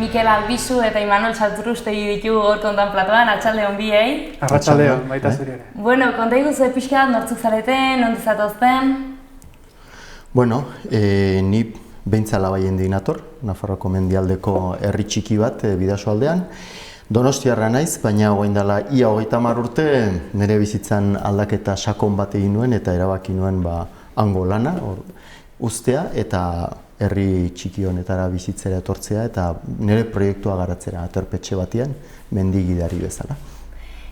Mikel Albizu eta Imanol Salturustegi ditugu gaur kontan platoan, arratsaldeon biei. Arratsaldeon, baita zuri ere. Bueno, konta iguzu pixka bat nortzuk zareten, nondik zatozten? Bueno, ni behintzala baien dinator, Nafarroako mendialdeko herri txiki bat Bidasoaldean. Donostiarra naiz, baina orain dela ia 30 urte nire bizitzan aldaketa sakon bat egin nuen eta erabaki nuen hango lana uztea eta herri txiki honetara bizitzera etortzea eta nire proiektua garatzera aterpetxe batean mendigidari bezala.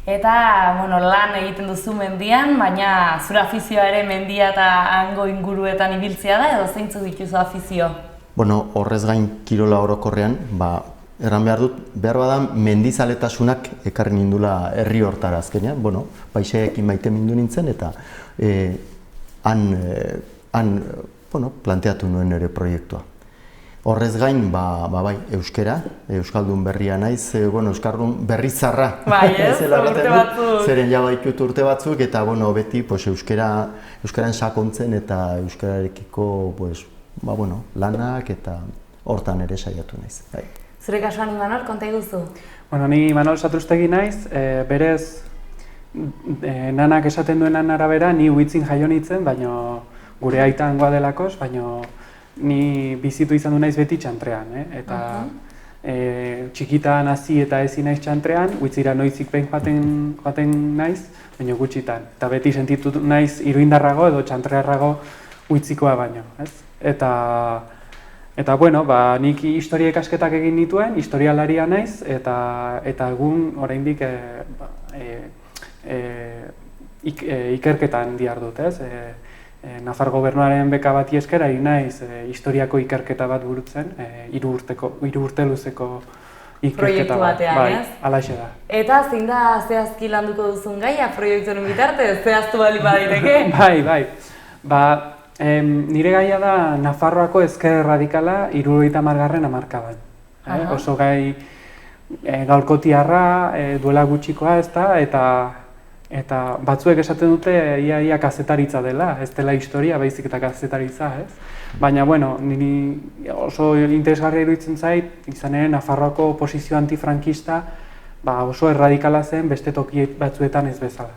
Eta, bueno, lan egiten duzu mendian, baina zure afizioa ere mendia eta hango inguruetan ibiltzea da, edo zeintzuk dituzu afizio? Bueno, horrez gain kirola orokorrean, erran behar dut, behar badan mendizaletasunak ekarri nindula herri hortara azkenean, paisaiekin maite mindu nintzen eta han planteatu nuen ere proiektua. Horrez gain, bai, euskera, euskaldun berria naiz, euskaldun berrizarra. Bai, ez, urte batzuk. Zeren jabaikut urte batzuk eta beti euskaran sakontzen eta euskararekiko lanak eta hortan ere saiatu naiz. Zure kasuan Imanol, konta iguzu? Ni Imanol Salturustegi naiz, berez nanak esaten duenan arabera ni Uitzin jaio nintzen, baina gure aita hangoa delakoz, baina ni bizitu izan du naiz beti Txantrean, eta txikitan hasi eta ezi naiz Txantrean, Uitzira noizik behin joaten naiz, baina gutxitan. Eta beti sentitu naiz iruindarrago edo Txantrearrago Uitzikoa baino, ez? Eta nik historia ikasketak egin nituen, historialaria naiz, eta egun oraindik ikerketan dihardut, ez? Nafar gobernuaren beka bati esker ari naiz historiako ikerketa bat burutzen, 3 urte luzeko ikerketa proiektu batean, ez? Halaxe da. Eta zein da zehazki landuko duzun gaia proiektuaren bitartez, zehaztu bali badaiteke? Bai. Nire gaia da Nafarroako ezker erradikala 70. hamarkadan. Oso gai gaurkotiarra, duela gutxikoa ez da, eta batzuek esaten dute ia kazetaritza dela, ez dela historia, baizik eta kazetaritza, ez? Baina, niri oso interesgarria iruditzen zait, izan ere Nafarroako oposizio antifrankista oso erradikala zen beste toki batzuetan ez bezala.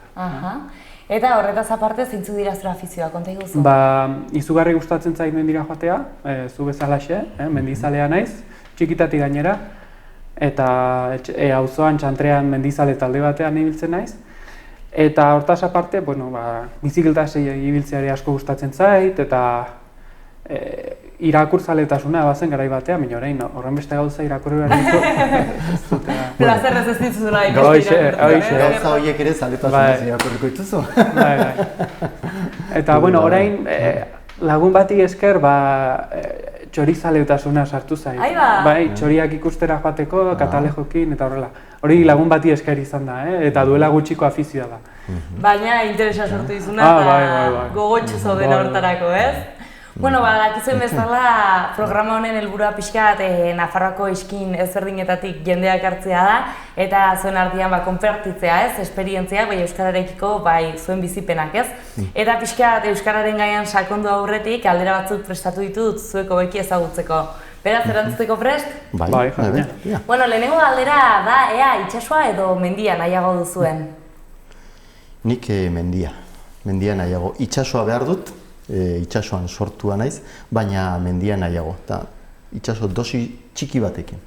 Eta horretaz aparte, zeintzuk dira zure afizioa, konta iguzu? Izugarri gustatzen zait mendira joatea, zu bezalaxe, mendizalea naiz, txikitatik gainera, eta auzoan Txantrean mendizale talde batean ibiltzen naiz. Eta hortaz aparte, bizikletaz ibiltzeari asko gustatzen zait, eta irakurtzaletasuna bazen garai batean, baina orain horren beste gauza irakurri beharriko. Plazerrez ez dituzula ikusti irakurtzen. Gauza horiek ere zaletasunez irakurriko dituzu. Eta orain lagun bati esker txorizaletasuna sartu zait. Bai, txoriak ikustera joateko, katalejokin eta horrela. Hori lagun bati esker izan da, eta duela gutxiko afizioa da. Baina interesa sortu izuna eta gogotxo zauden hortarako, ez? Dakizuen bezala programa honen helburua pixka bat Nafarroako iskin ezberdinetatik jendeak hartzea da eta zuen artean konpartitzea, ez? Esperientzia, euskararekiko zuen bizipenak, ez? Eta pixka bat euskararen gaian sakondu aurretik galdera batzuk prestatu ditut zuek hobeki ezagutzeko. Beraz, erantzuteko prest? Bai. Lehenengo galdera da ea itsasoa edo mendia nahiago duzuen? Nik mendia nahiago. Itsasoa behar dut, itsasoan sortua naiz, baina mendia nahiago, eta itsaso dosi txiki batekin.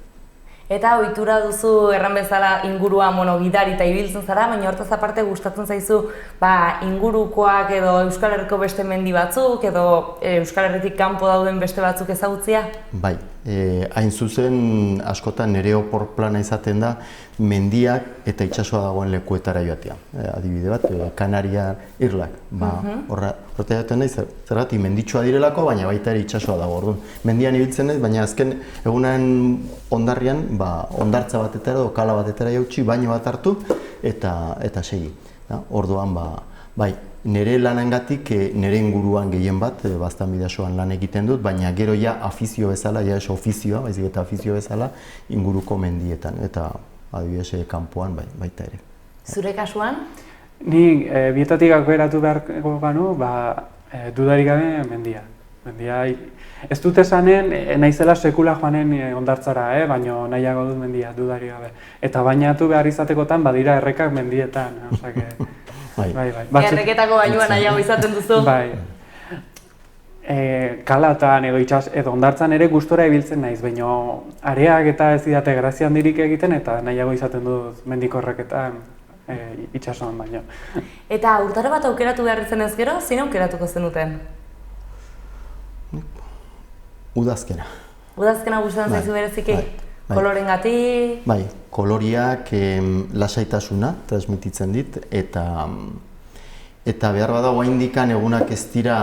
Eta ohitura duzu erran bezala ingurua gidari eta ibiltzen zara, baina hortaz aparte gustatzen zaizu ingurukoak edo Euskal Herriko beste mendi batzuk edo Euskal Herritik kanpo dauden beste batzuk ezagutzea? Bai, hain zuzen askotan nire opor plana izaten da mendiak eta itsasoa dagoen lekuetara joatea. Adibide bat, Kanaria irlak. Horta jaten nahi zergatik menditsua direlako, baina baita ere itsasoa dago. Orduan, mendian ibiltzen naiz, baina azken egunen ondarrian ondartza batetara edo kala batetara jautsi, baino bat hartu eta segi. Orduan, nire lanengatik nire inguruan gehien bat, Baztan Bidasoan lan egiten dut, baina gero afizio bezala, ez ofizioa, baizik eta afizio bezala, inguruko mendietan, eta adibidez kanpoan baita ere. Zure kasuan? Ni bietatik aukeratu beharko banu, dudarik gabe mendia. Mendia, ez dut esanen, naizela sekula joanen hondartzara, baina nahiago dut mendia, dudari gabe. Eta bainatu behar izatekotan, badira errekak mendietan, osake... Bai. Erreketako bainua nahiago izaten duzu? Bai. Kalatan edo hondartzan ere gustora ibiltzen naiz, baina areak eta ez didate grazia handirik egiten eta nahiago izaten dut mendiko erreketan itsasoan baino. Eta urtaro bat aukeratu behar izan ez gero, zein aukeratuko zenuten? Udazkena. Udazkena gustatzen zaizu bereziki? Kolorengatik? Bai, koloriak lasaitasuna transmititzen dit eta behar bada oraindikan egunak ez dira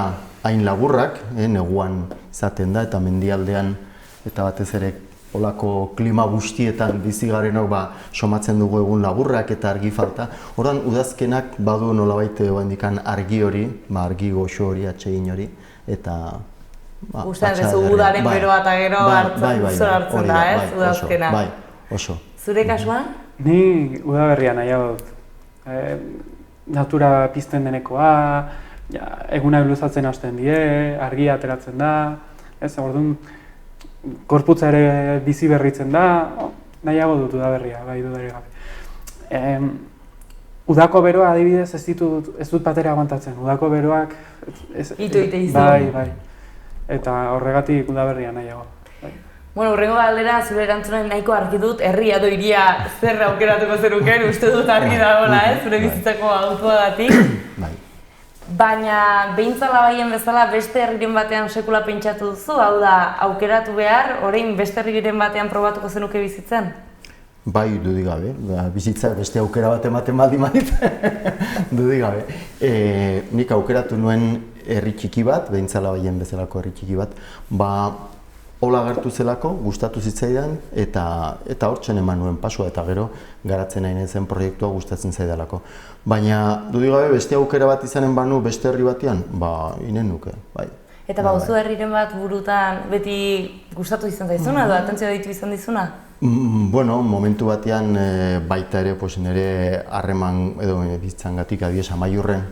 hain laburrak, neguan izaten da eta mendialdean eta batez ere olako klima guztietan bizi garenok somatzen dugu egun laburrak eta argi falta. Orduan udazkenak badu nolabait oraindikan argi hori, argi goxo hori, atsegin hori eta gustatzen duzu udaren beroa eta gero hartzen da, ez, udazkena. Bai, oso. Zure kasuan? Ni udaberria nahiago dut. Natura pizten denekoa, egunak luzatzen hasten die, argia ateratzen da, ez, orduan, gorputza ere bizi berritzen da, nahiago dut udaberria, bai dudari gabe. Udako beroa adibidez ez dut batera aguantatzen, udako beroak... Ito-ite izan. Bai. Eta horregatik udaberria nahiago. Bueno, hurrengo galdera, zure erantzunen nahiko argi dut, herria edo hiria zer aukeratuko zenuken, uste dut argi dagoela, zure bizitzako autuagatik. Bai. Baina, behintzala baien bezala beste herriren batean sekula pentsatu duzu, hau da, aukeratu behar, orain beste herriren batean probatuko zenuke bizitzen? Bai, dudik gabe, bizitza beste aukera bat ematen baldin badit, dudik gabe. Nik aukeratu nuen herri txiki bat, behintzala baien bezalako herri txiki bat, hola agertu zelako, gustatu zitzaidan, eta hortzen eman nuen pasua, eta gero garatzen nahi zen proiektua gustatzen zaidalako. Baina, dudik gabe, beste aukera bat izanen banu beste herri batean, inen nuke, bai. Eta bauzu herriren bat burutan beti gustatu izan zaizuna, edo atentzioa ditu izan dizuna? Bueno, momentu batean baita ere, nire harreman edo bizitzangatik adiez amaiurren,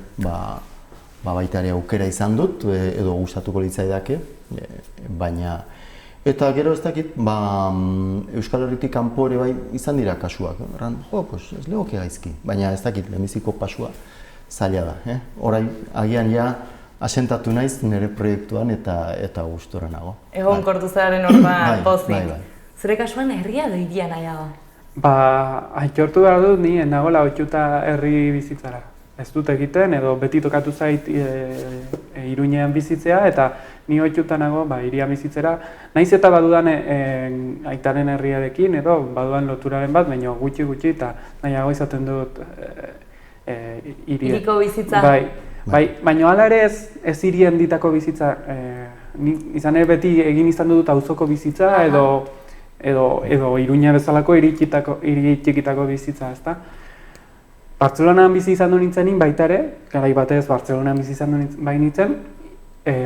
baita ere aukera izan dut, edo gustatuko litzaidake, baina... Eta gero ez dakit, Euskal Herritik kanpo ere bai izan dira kasuak. Ez legoke gaizki, baina ez dakit, lehenbiziko pasua zaila da. Orain, agian ja, asentatu naiz nire proiektuan eta gustora nago. Egon kortu zaren orduan pozik. Zure kasuan herria edo hiria nahiago? Aitortu behar dut ni nagoela ohituta herri bizitzara. Ez dut egiten edo beti tokatu zait Iruñean bizitzea eta ni ohituta nago hirian bizitzera. Naiz eta badudan aitaren herriarekin edo badudan loturaren bat, baina gutxi eta nahiago izaten dut hiria. Hiriko bizitza? Bai, baina hala ere ez hirien ditako bizitza. Izan ere beti egin izan dut auzoko bizitza edo Iruña bezalako hiri txikitako bizitza, ezta? Bartzelonan bizi izan du nintzenin baita ere, garai batez Bartzelonan bizi izan du bainitzen,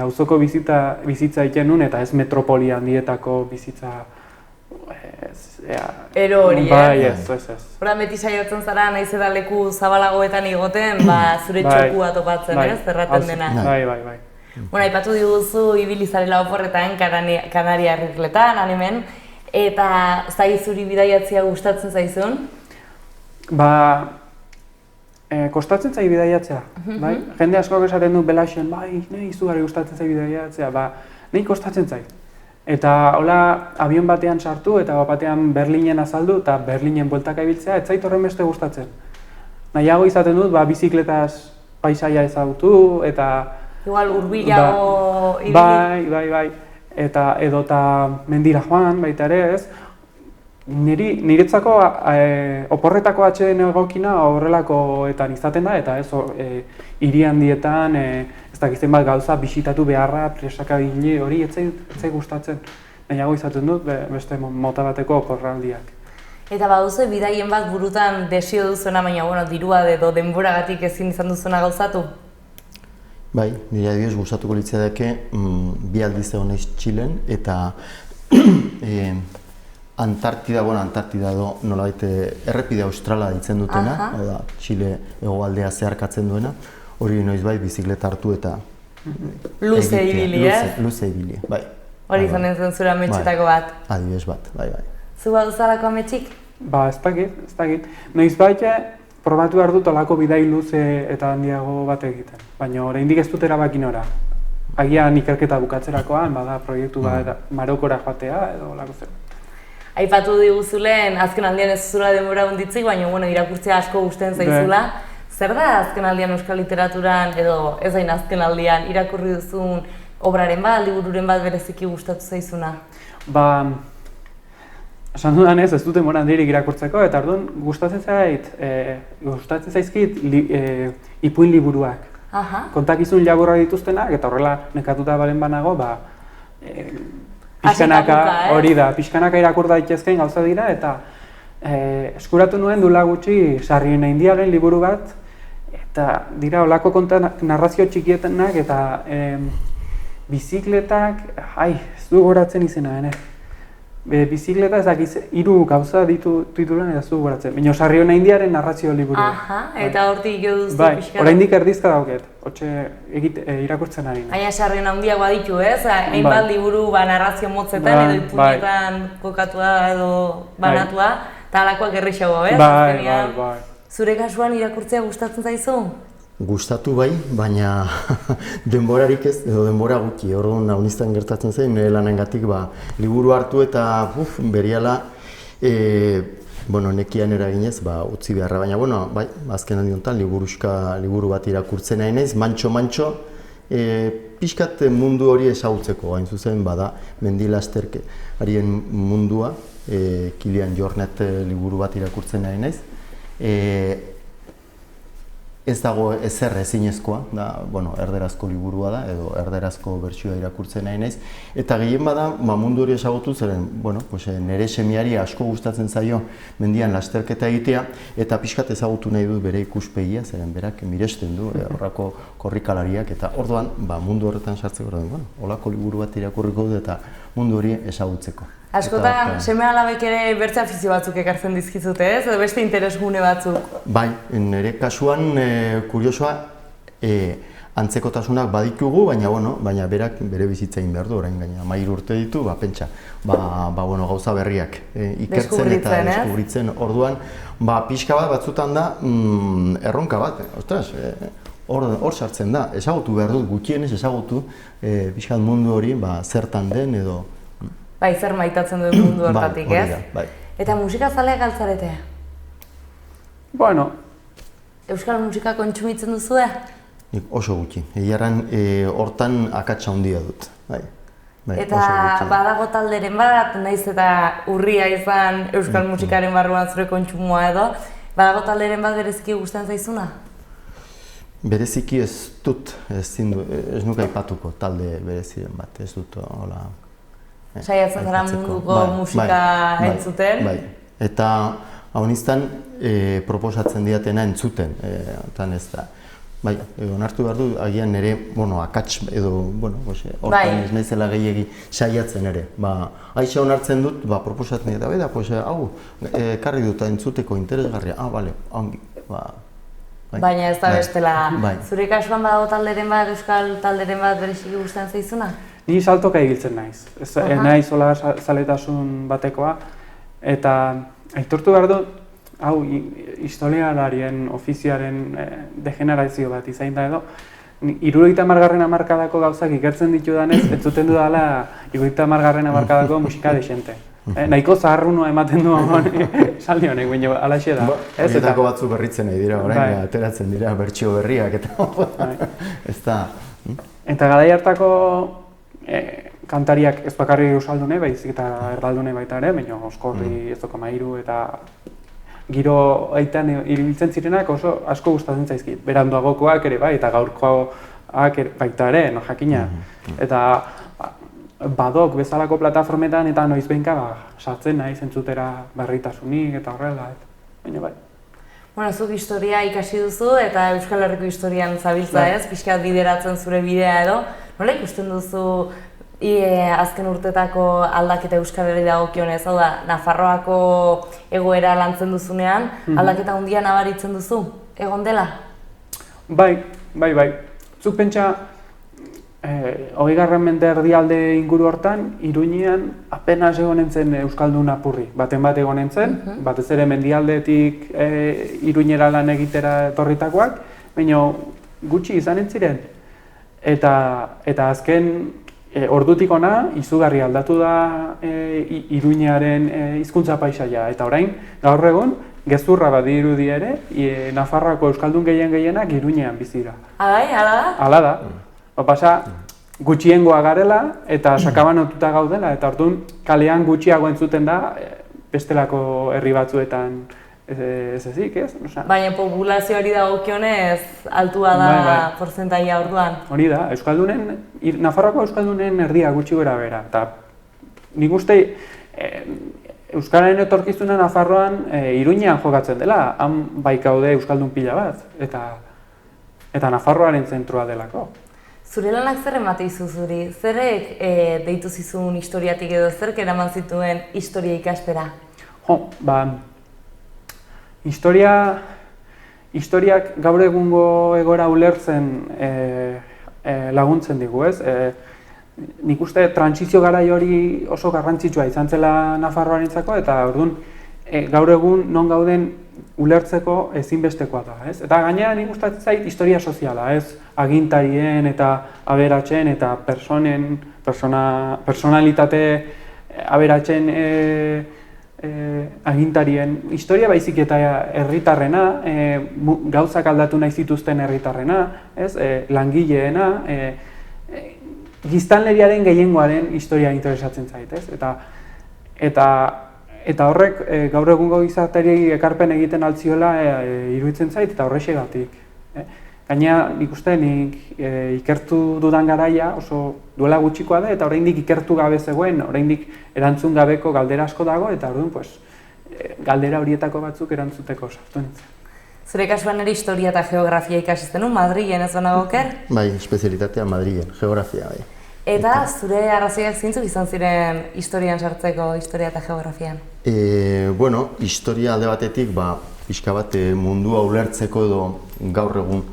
auzoko bizitza egiten nuen eta ez metropolia handietako bizitza... Ero hori, Bai, ez. Horan beti saiatzen zara, nahiz eda leku zabalagoetan igoten, zure txokua topatzen, ez? Zerraten dena. Bai. Bueno, aipatu diguzu ibili zarela oporretan, Kanaria herrikletan, hemen, eta zuri bidaiatzea gustatzen zaizun? Kostatzen zai bidaiatzea, bai? Jende askok esaten du Belaxen, nahi izugarri gustatzen zai bidaiatzea, nahi kostatzen zai. Eta hola, abion batean sartu eta batean Berlinen azaldu eta Berlinen bueltaka ibiltzea, ez zait horren beste gustatzen. Nahiago izaten dut, bizikletaz paisaia ezagutu eta... Igual hurbilago ibili. Bai. Eta edota mendira joan, baita ere ez. Niretzako oporretako atxeden egokina horrelakoetan izaten da, eta ez hiri handietan ez dakizten bat gauza bisitatu beharra, presakabili hori ez zai gustatzen. Nahiago izaten dut beste mota bateko oporraldiak. Eta baduzu bidaien bat burutan desio duzuena, baina dirua edo denboragatik ezin izan duzuena gauzatu? Bai, nire adibidez gustatuko litzaidake bi aldiz egon naiz Txilen eta Antartida edo nolabait errepide australa ditzen dutena, Txile hegoaldea zeharkatzen duena, hori noizbait bizikleta hartu eta Luze ibili, ez? Luze ibili, bai. Hori izanen zen zure ametxetako bat. Adibidez bat, bai. Zu baduzalako ametxik? Ba, ez dakit. Noiz baita, probatu behar dut olako bidai luze eta handiago bat egiten. Baina oraindik ez dut erabaki nora. Agian ikerketa bukatzerakoan, bada proiektu bat Marokora joatea edo olako zer. Aipatu diguzulen, azken aldian ez zuzula denbora hunditzik, baina irakurtzea asko gusten zaizula. Zer da azken aldian euskal literaturan, edo ez hain azken aldian, irakurri duzun obraren bat, libururen bat bereziki gustatu zaizuna? Ba, esan dudan ez dut denbora handirik irakurtzeko, eta orduan gustatzen zaizkit ipuin liburuak. Kontakizun laburra dituztenak, eta horrela nekatuta balen banago, pixkanaka irakur daitezkeen gauza dira, eta eskuratu nuen duela gutxi Sarrien Indiaren liburu bat, eta dira olako narrazio txikietenak eta bizikletak, ez du goratzen izena, bizikleta ez dakiz, 3 gauza titulan ez du goratzen, baina Sarrien Indiaren narrazio liburu. Eta hortik jo duzu pixka. Oraindik erdizka dauket, hortxe irakurtzen ari. Baina Sarrien handiagoa ditu, ez? Hainbat liburu narrazio motzetan edo ipuinetan kokatua edo banatua, eta halakoak errixago, ez? Bai. Zure kasuan irakurtzea gustatzen zaizu? Gustatu bai, baina denborarik ez, edo denbora gutxi. Orduan nauniztan gertatzen zen, nire lanengatik liburu hartu eta berehala nekian eraginez utzi beharra. Baina bai, azken handi honetan liburu bat irakurtzen nahi naiz, mantxo, pixkat mundu hori ezagutzeko, hain zuzen bada mendilasterketaren mundua, Kilian Jornet liburu bat irakurtzen nahi naiz. Ez dago ezer ezinezkoa, erderazko liburua da, edo erderazko bertsioa irakurtzen nahi naiz. Eta gehien bada, mundu hori ezagutu zeren, nire semiari asko gustatzen zaio mendian lasterketa egitea, eta pixkat ezagutu nahi du bere ikuspegia, zeren berak miresten du horrako korrikalariak, eta orduan, mundu horretan sartzeko horretan, olako liburu bat irakurriko dut eta mundu hori ezagutzeko. Askotan, seme-alabek ere bertze afizio batzuk ekartzen dizkizute, ez? Edo beste interesgune batzuk? Bai, nire kasuan, kuriosoa, antzekotasunak baditugu, baina berak bere bizitzain behar du, orain gaina 13 urte ditu, pentsa, gauza berriak ikertzen eta deskubritzen. Orduan, pixka bat batzutan da erronka bat, ostras, hor sartzen da, ezagutu behar dut, gutxienez ezagutu pixkat mundu hori zertan den edo. Bai, zer maitatzen duen mundu hortatik, ez? Bai. Eta musikazaleak galtzarete? Euskal musika kontsumitzen duzu da? Oso gutxi. Egiarran hortan akatsa handia dut. Eta badago talderen bat, nahiz eta urria izan euskal musikaren barruan zure kontsumoa edo, badago talderen bat bereziki gustatzen zaizuna? Bereziki ez dut, ez nuke aipatuko talde bereziren bat, ez dut hola. Saiatzen zara munduko musika entzuten? Bai, eta haunistan proposatzen diatena entzuten, eta ez da. Bai, onartu behar du, agian nire, akats edo, hortan ez naizela gehiegi saiatzen ere. Aixa onartzen dut, proposatzen dut, hau, karri dut entzuteko interesgarria, bale, ongi, Baina ez da bestela, zure kasuan badago talderen bat, euskal talderen bat bereziki gustatzen zaizuna? Ni saltoka egiltzen naiz, naiz hola zaletasun batekoa, eta aitortu behar dut, hau, historialarien ofiziaren degenerazio bat izain da edo, 70. hamarkadako gauzak ikertzen ditudanez, ez zuten dudala 70. hamarkadako musika desente. Nahiko zaharrunua ematen du saldi honek, baina alaxe da. Horietako batzuk berritzen nahi dira, orain ateratzen dira bertsio berriak eta ez da. Eta garai hartako kantariak ez bakarrik euskaldune, baizik eta erdaldune baita ere, baina Oskorri, Ezoko Mairu eta giro aitan ibiltzen zirenak oso asko gustatzen zaizkit. Beranduagokoak ere bai, eta gaurkoak baita ere, jakina. Eta badok bezalako plataformetan eta noizbehinka sartzen naiz entzutera berritasunik eta horrela, baina bai. Zuk historia ikasi duzu eta Euskal Herriko historian zabiltza ez, pixkat bideratzen zure bidea edo. Nola ikusten duzu azken urtetako aldaketa Euskal Herri dagokionez, hau da, Nafarroako egoera lantzen duzunean, aldaketa handia nabaritzen duzu, egon dela? Bai. Zuk pentsa 20. mende erdialde inguru hortan, Iruñean apenas egonen zen euskaldun apurri. Baten bat egonen zen, batez ere mendialdetik Iruñera lan egitera etorritakoak, baina gutxi izanen ziren. Eta azken ordutik ona, izugarri aldatu da Iruñearen hizkuntza paisaia. Eta orain, gaur egun, gezurra badirudi ere, Nafarroako euskaldun gehienak Iruñean bizira. Bai, hala da? Hala da. Pasa, gutxiengoa garela eta sakabanotuta gaudela, eta orduan kalean gutxiago entzuten da bestelako herri batzuetan ez ezik, ez? Baina populazio hori dagokionez altua da portzentaia orduan. Hori da, Nafarroako euskaldunen erdia gutxi gora bera. Eta nik uste euskararen etorkizuna Nafarroan Iruñean jokatzen dela, han baikaude euskaldun pila bat, eta Nafarroaren zentroa delako. Zure lanak zer emate izu zuri? Zerek deitu zizun historiatik edo zerk eraman zituen historia ikastera? Historiak gaur egungo egora ulertzen laguntzen digu, ez? Nik uste trantsizio garai hori oso garrantzitsua izan zela Nafarroarentzako, eta orduan gaur egun non gauden ulertzeko ezinbestekoa da, ez? Eta gainera nik gustatzen zait historia soziala, ez? Agintarien eta aberatsen eta personalitate aberatsen agintarien historia baizik eta herritarrena, gauzak aldatu nahi zituzten herritarrena, ez? Langileena, giztanleriaren gehiengoaren historia interesatzen zait, ez? Eta horrek gaur egungo gizarteari ekarpen egiten altziola iruditzen zait, eta horrexegatik. Gainera, nik uste, ikertu dudan garaia oso duela gutxikoa da, eta oraindik ikertu gabe zegoen, oraindik erantzun gabeko galdera asko dago, eta orduan, galdera horietako batzuk erantzuteko sartu nintzen. Zure kasuan ere historia eta geografia ikasi zenuen, Madrilen ez banago oker? Bai, espezialitatea Madrilen, geografia, bai. Eta zure arrazoiak zeintzuk izan ziren historian sartzeko, historia eta geografian? Historia alde batetik, pixka bat mundua ulertzeko edo gaur egun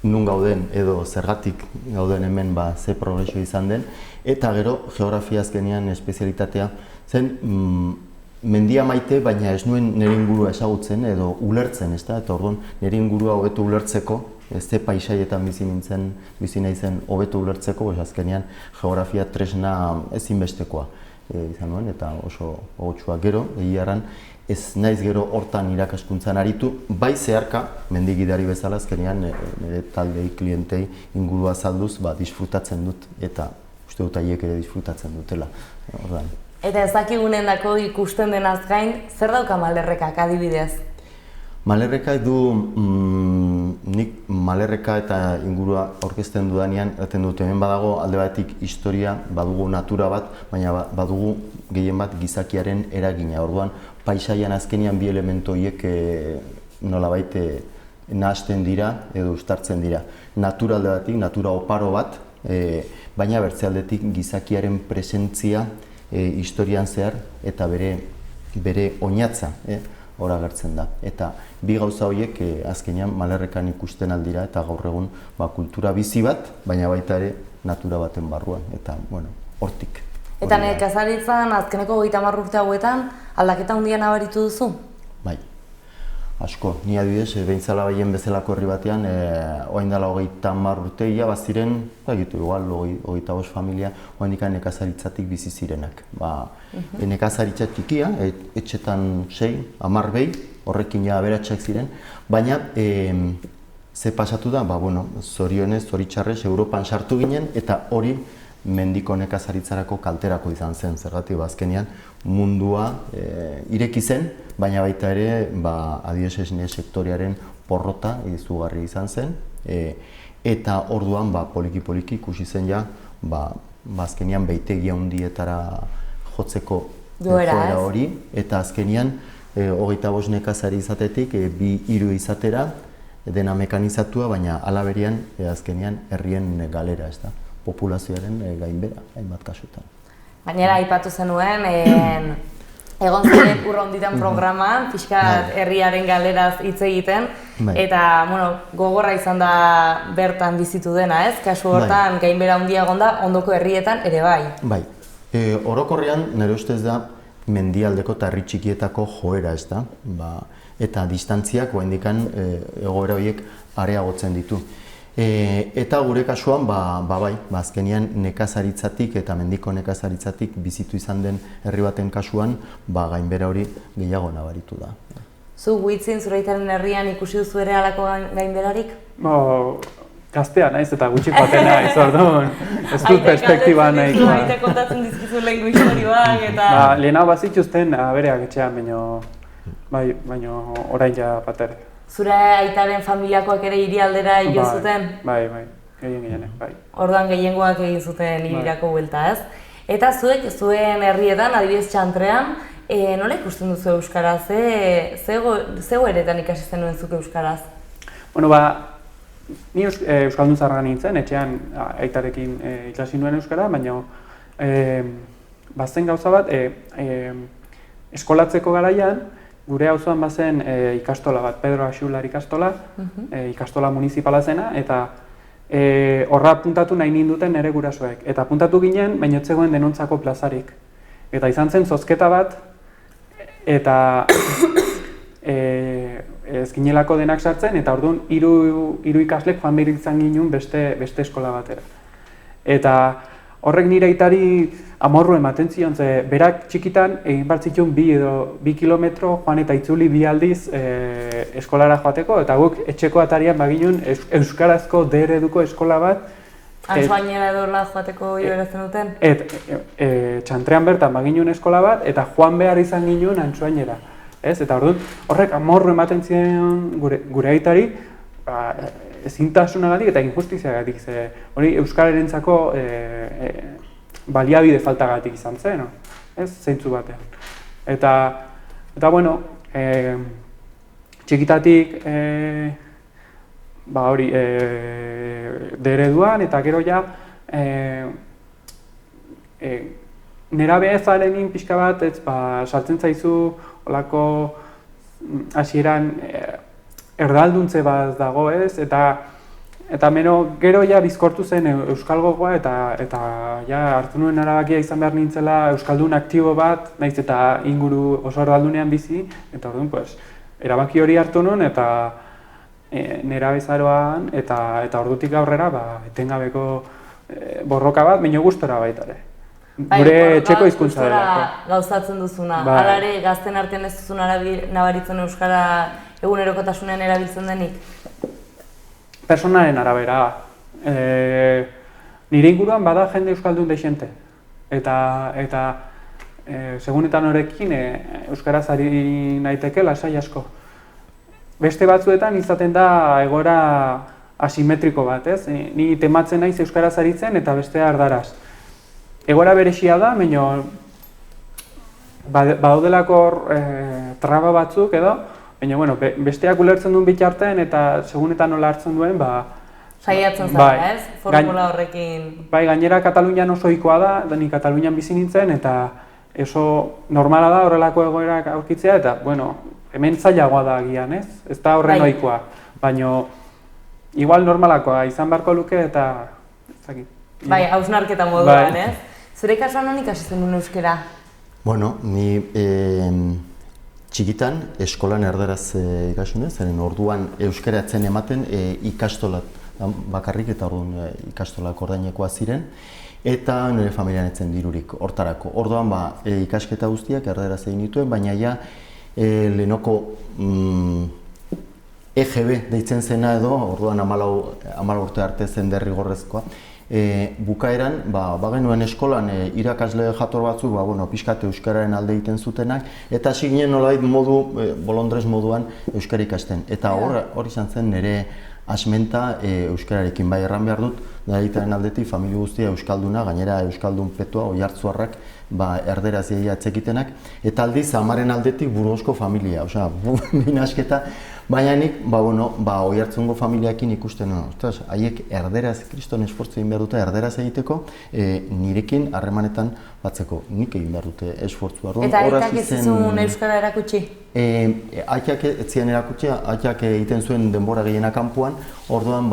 nun gauden edo zergatik gauden hemen ze progresio izan den, eta gero geografia azkenean espezialitatea zen mendia maite, baina ez nuen nire ingurua ezagutzen edo ulertzen, eta orduan nire ingurua hobeto ulertzeko, ze paisaietan bizi naizen hobeto ulertzeko, azkenean geografia tresna ezinbestekoa izan nuen, eta oso gogotsua gero, egiarran ez naiz gero hortan irakaskuntzan aritu, bai zeharka, mendigidari bezala azkenean nire taldei, klientei ingurua zalduz, disfrutatzen dut, eta uste dut haiek ere disfrutatzen dutela. Eta ez dakigunen dako ikusten denaz gain, zer dauka Malerrekak adibidez? Malerreka du, nik Malerreka eta ingurua aurkezten dudanean, erraten dut hemen badago alde batetik historia, badugu natura bat, baina badugu gehien bat gizakiaren eragina. Orduan, paisaian azkenean bi elementu horiek nolabait nahasten dira edo uztartzen dira. Natura alde batetik, natura oparo bat, baina bertze aldetik gizakiaren presentzia historian zehar eta bere oinatza hor agertzen da. Eta bi gauza horiek azkenean Malerrekan ikusten aldira eta gaur egun kultura bizi bat, baina baita ere natura baten barruan, eta hortik. Eta nekazaritzan azkeneko 30 urte hauetan aldaketa handia nabaritu duzu? Bai, asko. Ni adibidez, behintzala baien bezalako herri batean, orain dela 30 urte ia baziren, igual 25 familia oraindik nekazaritzatik bizi zirenak. Nekazaritza txikia, etxetan 6, 10 behi, horrekin ja aberatsak ziren, baina ze pasatu da, zorionez, zoritxarrez, Europan sartu ginen, eta hori mendiko nekazaritzarako kalterako izan zen, zergatik azkenean mundua ireki zen, baina baita ere adibidez esne sektorearen porrota izugarri izan zen, eta orduan poliki-poliki ikusi zen ja azkenean behitegia handietara jotzeko joera hori, eta azkenean 25 nekazari izatetik 2-3 izatera dena mekanizatua, baina alaberian azkenean herrien galera, ez da, populazioaren gainbera, hainbat kasutan. Gainera, aipatu zenuen, egon ziren urronditan programan, pixkat herriaren galeraz hitz egiten, eta gogorra izan da bertan bizitu dena, ez? Kasu hortan, gainbehera handia egon da, ondoko herrietan ere bai. Bai, orokorrean nire ustez da mendialdeko eta herri txikietako joera, ez da? Eta distantziak oraindikan egoera horiek areagotzen ditu. Eta gure kasuan, bai, azkenean nekazaritzatik eta mendiko nekazaritzatik bizitu izan den herri baten kasuan, gainbehera hori gehiago nabaritu da. Zu Huitzin Zuraitaren herrian ikusi duzu ere halako gainbeherarik? Gaztea naiz eta gutxi joaten naiz, orduan, ez dut perspektiba nahikoa. Aita kontatzen dizkizu lehenko historioak eta... Lehenago bazituzten abereak etxean, baina orain ja batere. Zure aitaren familiakoak ere hirialdera jo zuten? Bai, gehienek, bai. Orduan gehiengoak egin zuten hirirako buelta, ez? Eta zuek, zuen herrietan, adibidez Txantrean, nola ikusten duzu euskaraz? Ze goeretan ikasi zenuen zuk euskaraz? Ni euskaldun zaharra nintzen, etxean aitarekin ikasi nuen euskara, baina bazen gauza bat, eskolatzeko garaian, gure auzoan bazen ikastola bat, Pedro Axular ikastola, ikastola municipala zena, eta horra puntatu nahi ninduten nire gurasoek. Eta puntatu ginen, baina ez zegoen denontzako plazarik. Eta izan zen zozketa bat, eta ez ginelako denak sartzen, eta orduan hiru ikaslek joan behar izan ginen beste eskola batera. Eta horrek nire aitari amorru ematen zion, ze berak txikitan egin behar zituen 2 kilometro joan eta itzuli 2 aldiz eskolara joateko, eta guk etxeko atarian baginen euskarazko D-ereduko eskola bat. Antsoainera edola joateko joerazten duten? Txantrean bertan baginen eskola bat, eta joan behar izan ginen Antsoainera. Eta orduan horrek amorru ematen zion gure aitari, ezintasunagatik eta injustiziagatik, ze hori euskararentzako baliabide faltagatik izan zen, zeintzu batean. Eta bueno, txikitatik hori D-ereduan eta gero ja nerabea ezarenin pixka bat, sartzen zaizu olako hasieran erdalduntze bat dago, ez? Eta gero ja bizkortu zen euskal gogoa eta ja hartu nuen erabakia izan behar nintzela euskaldun aktibo bat, nahiz eta inguru oso erdaldunean bizi, eta orduan, erabaki hori hartu nuen eta nerabezaroan eta ordutik aurrera etengabeko borroka bat, baina gustora baita ere. Gure etxeko hizkuntza delako. Gauzatzen duzuna. Hala ere, gazten artean ez duzun nabaritzen euskara egunerokotasunean erabiltzen denik? Personaren arabera. Nire inguruan bada jende euskaldun deixente. Eta segunetan horrekin euskaraz ari naiteke lasai asko. Beste batzuetan izaten da egoera asimetriko bat, ez? Ni tematzen naiz euskaraz aritzen eta bestea erdaraz. Egoera berexia da, baina badaudelako traba batzuk edo, baina besteak ulertzen duen bitartean eta segunetan nola hartzen duen, saiatzen zara, ez? Formula horrekin... Gainera Katalunian oso ohikoa da, ni Katalunian bizi nintzen, eta oso normala da horrelako egoerak aurkitzea, eta, hemen zailagoa da agian, ez? Ez da horren ohikoa, baina igual normalakoa izan beharko luke eta... Bai, hausnarketa moduan, ez? Zure kasuan non ikasi zenuen euskara? Ni txikitan eskolan erdaraz ikasi nuen, zeren orduan euskaratzen ematen ikastolat bakarrik eta orduan ikastolak ordainekoa ziren, eta nire familian etzen dirurik hortarako. Orduan ikasketa guztiak erdaraz egin dituen, baina ja lehenoko EGB deitzen zena edo, orduan 14 urte arte zen derrigorrezkoa, bukaeran, bagenuen eskolan irakasle jator batzuk, pixkat euskararen alde egiten zutenak, eta hasi ginen nolabait bolondrez moduan euskara ikasten. Eta hori izan zen nire asmenta euskararekin, bai erran behar dut, daitaren aldetik familia guztia euskalduna, gainera euskaldun petua, oihartzuarrak, erderaz iaia atzekitenak, eta aldiz amaren aldetik Burgosko familia, osea, minasketa Baina nik, Oiartzungo familiakin ikusten, haiek erderaz, kriston esfortzu egin behar dute erderaz egiteko, nirekin harremanetan batzeko, nik egin behar dute esfortzu. Eta aitak ez zizun euskara erakutsi? Aitak ez ziren erakutsi, aitak egiten zuen denbora gehiena kanpoan, orduan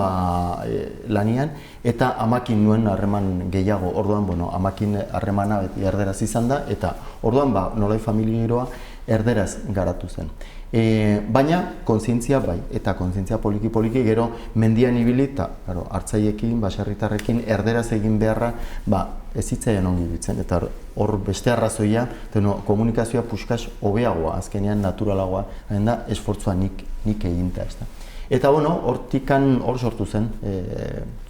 lanian, eta amakin nuen harreman gehiago, orduan, amakin harremana erderaz izan da, eta orduan, nolai familieroa erderaz garatu zen. Baina, kontzientzia bai, eta kontzientzia poliki-poliki gero mendian ibili, eta hartzaiekin, baserritarrekin erderaz egin beharra, ez zitzaian ongi ditzen, eta hor beste arrazoia, komunikazioa puskaz hobeagoa, azkenean naturalagoa, da esfortzua nik eginta, ez da. Eta, hortikan hor sortu zen,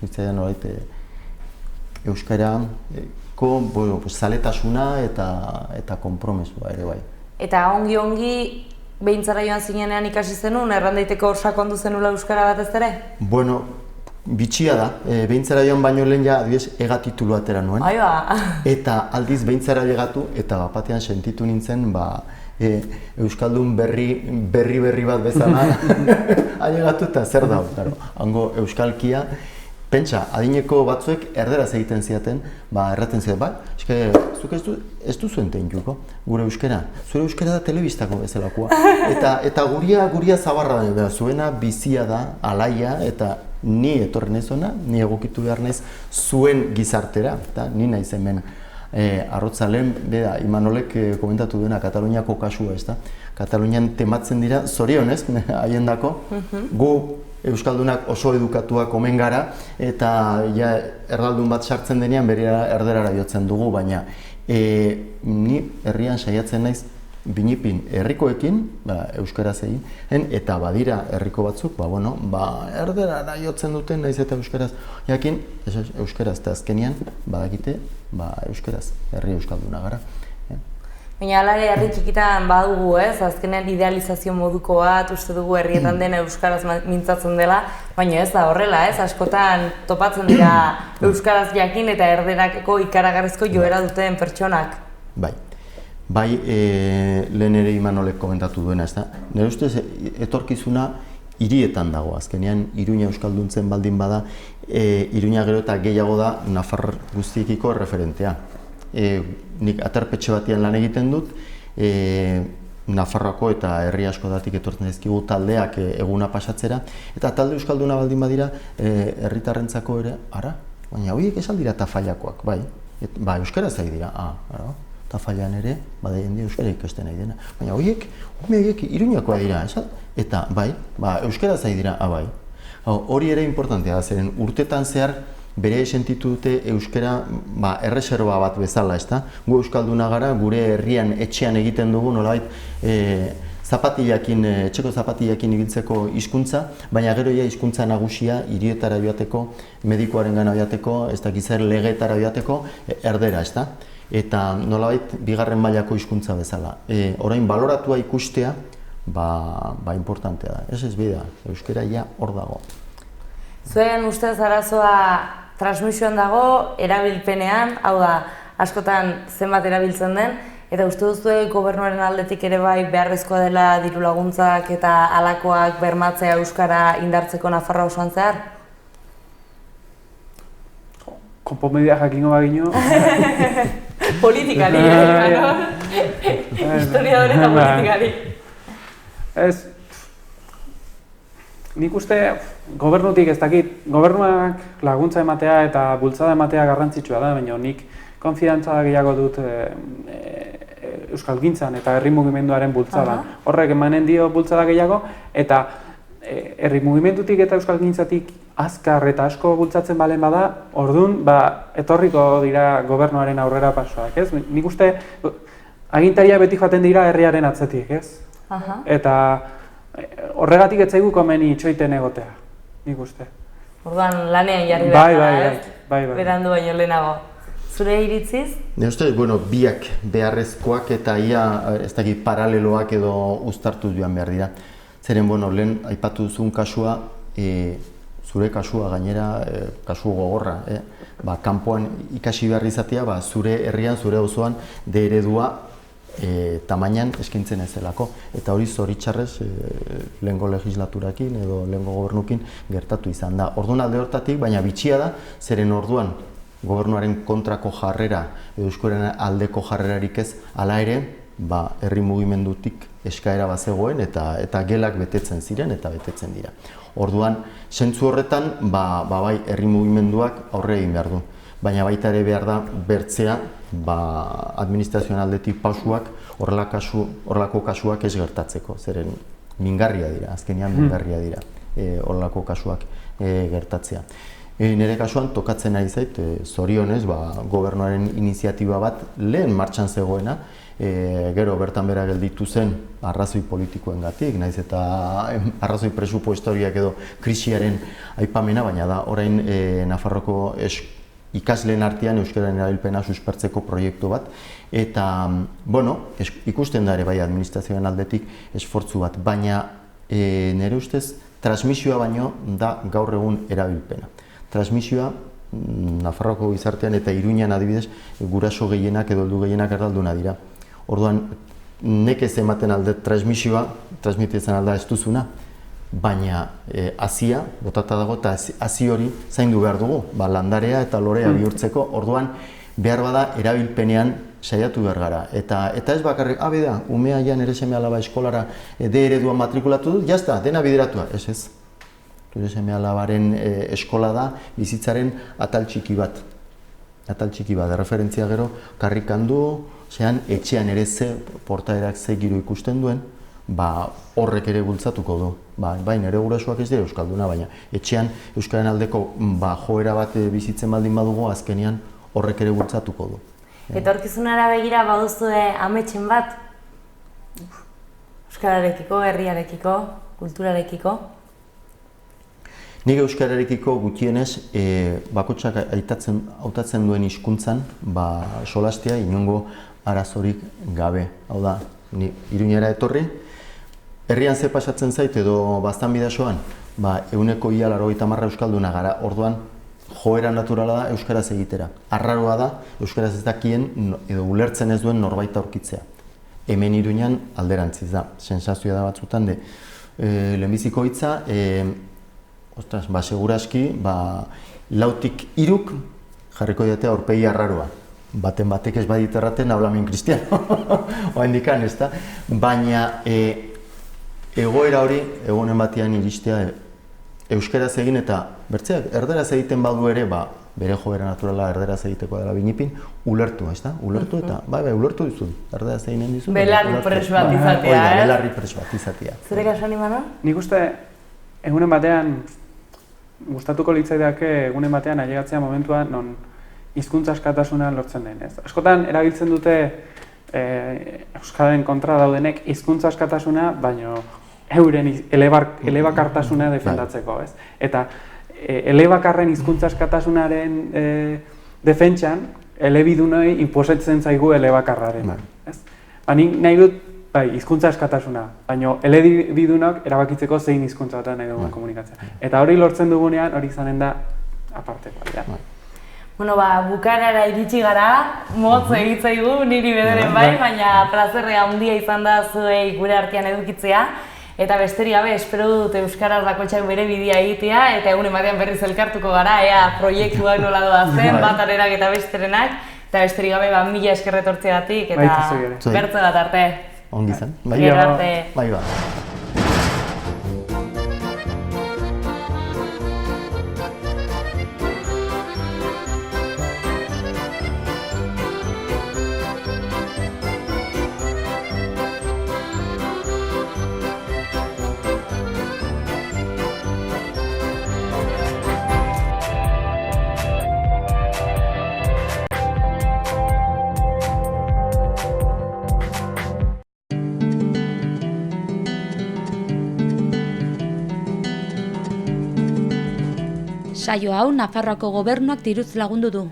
zitzaian horreit, euskarako zaletasuna eta konpromesua ere bai. Eta ongi behintzara joan zinenean ikasi zenun, errandaiteko sakondu zenula euskara bat ez ere? Bueno, bitxia da, behintzara joan baino lehen adibidez ega titulu atera nuen. Eta aldiz behintzara llegatu eta batean sentitu nintzen euskaldun berri bat bezala ailegatu eta zer da, hango euskalkia. Pentsa, adineko batzuek erderaz egiten ziaten, erraten ziaten, zuk ez duzu ententuko, gure euskara. Zure euskara da telebistako bezalakoa. Eta guria zabarra da, zuena bizia da, alaia, eta ni etorren ez ona, ni egokitu behar naiz zuen gizartera, eta ni naiz hemen arrotzalen, Imanolek komentatu duena Kataluniako kasua, ez da? Katalunian tematzen dira, zorionez, haiendako, gu euskaldunak oso edukatuak omen gara, eta erdaldun bat sartzen denean berera erderara jotzen dugu, baina ni herrian saiatzen naiz binipin herrikoekin, euskaraz egin, eta badira herriko batzuk, erderara jotzen duten naiz eta euskaraz, jakin, euskaraz eta azkenian, badakite, euskaraz, herri euskalduna gara. Baina alare herri txikitan badugu, azkenean idealizazio moduko bat, uste dugu herrietan den euskaraz mintzatzen dela, baina ez da horrela, askotan topatzen dira euskaraz jakin eta erderakeko ikaragarrizko joera duten pertsonak. Bai, lehen ere Imanolek komentatu duena, ez da? Nire ustez, etorkizuna hirietan dago, azkenean Iruña euskalduntzen baldin bada, Iruña gero eta gehiago da Nafar guztiekiko referentea. Nik aterpetxe batian lan egiten dut, Nafarroako eta herri askotatik etortzen dizkigu taldeak eguna pasatzera, eta talde euskalduna baldin badira herritarrentzako ere, baina horiek esan dira Tafailakoak, euskaraz ari dira, Tafailan ere, jende euskara ikasten nahi dena, baina horiek Iruñakoa dira, eta euskaraz ari dira, hori ere importantea da, zeren urtetan zehar bere sentitu dute euskara erreserba bat bezala, ezta? Gu euskalduna gara, gure herrian etxean egiten dugu, nolabait etxeko zapatilakin ibiltzeko hizkuntza, baina gero hizkuntza nagusia hirietara joateko, medikuarengana joateko, ez da gizar legetara joateko, erdera, ezta? Eta nolabait bigarren mailako hizkuntza bezala. Orain baloratua ikustea, importantea da. Ez bida, euskara hor dago. Zuen ustez arazoa transmisioan dago, erabilpenean, hau da, askotan zenbat erabiltzen den, eta uste duzue gobernuaren aldetik ere beharrezkoa dela diru laguntzak eta halakoak bermatzea euskara indartzeko Nafarroa osoan zehar? Konponbidea jakingo bagino. Politikari, historiadore eta politikari. Nik uste gobernutik ez dakit, gobernuak laguntza ematea eta bultzada ematea garrantzitsua da, baina nik konfidantza gehiago dut euskalgintzan eta herri mugimenduaren bultzadan. Horrek emanen dio bultzada gehiago, eta herri mugimendutik eta euskalgintzatik azkar eta asko bultzatzen balen bada, orduan etorriko dira gobernuaren aurrera pasoak, ez? Nik uste agintaria beti joaten dira herriaren atzetik, ez? Eta horregatik ez zaigu komeni itxoiten egotea, nik uste. Orduan lanean jarri behar da, ez? Berandu baino lehenago. Zure iritziz? Ne uste, biak beharrezkoak eta ez dakit paraleloak edo uztartu joan behar dira. Zeren, lehen aipatu duzun kasua, zure kasua gainera, kasu gogorra, kanpoan ikasi behar izatea, zure herrian, zure auzoan, de eredua tamainan eskaintzen ez delako. Eta hori zoritxarrez lehengo legislaturakin edo lehengo gobernukin gertatu izan da. Orduan alde hortatik, baina bitxia da, zeren orduan gobernuaren kontrako jarrera edo euskararen aldeko jarrerarik ez, hala ere, herri mugimendutik eskaera bazegoen eta gelak betetzen ziren eta betetzen dira. Orduan, zentzu horretan, bai, herri mugimenduak aurre egin behar du. Baina baita ere behar da bertzea administrazioan aldetik pausuak horrelako kasuak ez gertatzeko, zeren mingarria dira, azkenean mingarria dira horrelako kasuak gertatzea. Nire kasuan tokatzen ari zait, zorionez, gobernuaren iniziatiba bat lehen martxan zegoena, gero bertan bera gelditu zen arrazoi politikoengatik, naiz eta arrazoi presupuestoriak edo krisiaren aipamena, baina da orain Nafarroako ikasleen artean euskararen erabilpena suspertzeko proiektu bat, eta, ikusten da ere bai administrazioaren aldetik esfortzu bat, baina nire ustez transmisioa baino da gaur egun erabilpena. Transmisioa Nafarroako gizartean eta Iruñan adibidez guraso gehienak edo heldu gehienak erdalduna dira. Orduan, nekez ematen alde transmisioa, transmititzen alda ez duzuna, baina hazia, botata dago, eta hazi hori zaindu behar dugu, landarea eta lorea bihurtzeko, orduan behar bada erabilpenean saiatu behar gara. Eta ez bakarrik, da, umea ja nire seme alaba eskolara ereduan matrikulatu dut, jazta, dena bideratua, ez. Nire seme alabaren eskola da bizitzaren atal txiki bat. Atal txiki bat, referentzia gero, karrikan du, etxean ere portaerak ze giro ikusten duen, horrek ere bultzatuko du. Bai, nire gurasoak ez dira euskalduna, baina etxean euskaren aldeko joera bat bizitzen baldin badugu, azkenean horrek ere bultzatuko du. Etorkizunara begira baduzue ametsen bat? Euskararekiko, herriarekiko, kulturarekiko? Nik euskararekiko gutienez, bakotxak hautatzen duen hizkuntzan, solastea inongo arazorik gabe. Hau da, ni Iruñera etorri, herrian ze pasatzen zait edo baztan bidasoan, 190 euskalduna gara, orduan joera naturala da euskaraz egitera. Arraroa da, euskaraz ez dakien edo ulertzen ez duen norbait aurkitzea. Hemen Iruñan alderantziz da, sensazioa da batzutan, lehenbiziko hitza, segurazki, lautik 3 jarriko diatea aurpegi arraroa. Baten batek ez baditerraten hablamen kristiano, oaindikan, ez da? Baina egoera hori, egonen batean iristea euskaraz egin eta bertzeak, erderaz egiten badu ere, bere joera naturala erderaz egiteko dela binipin, ulertu, ez da? Ulertu eta, ulertu dizun, erderaz eginen dizun. Belarri preso bat izatea, ez? Belarri preso bat izatea. Zure kasuan, Imanol? Nik uste, egunen batean, gustatuko litzaidake egunen batean ailegatzea momentua non hizkuntza askatasuna lortzen den, ez? Askotan erabiltzen dute euskararen kontra daudenek hizkuntza askatasuna, baino euren elebakartasuna defendatzeko, ez? Eta elebakarren hizkuntza askatasunaren defentsan elebidunoi inposatzen zaigu elebakarraren, ez? Nik nahi dut hizkuntza askatasuna, baina elebidunok erabakitzeko zein hizkuntza bat nahi dugun komunikatzea. Eta hori lortzen dugunean, hori izanen da apartekoa. Bukarara iritsi gara, motz egitzaigu niri bederen baina plazerrea handia izan da zuei gure artean edukitzea. Eta besterik gabe, espero dut euskaraz bakoitzak bere bidea egitea, eta egunen batean berriz elkartuko gara, proiektuak nola doa zen, batarenak eta besterenak, eta besterik gabe, mila esker etortzeagatik, eta bertze bat arte. Ongi zen. Bai. Saio hau Nafarroako Gobernuak diruz lagundu du.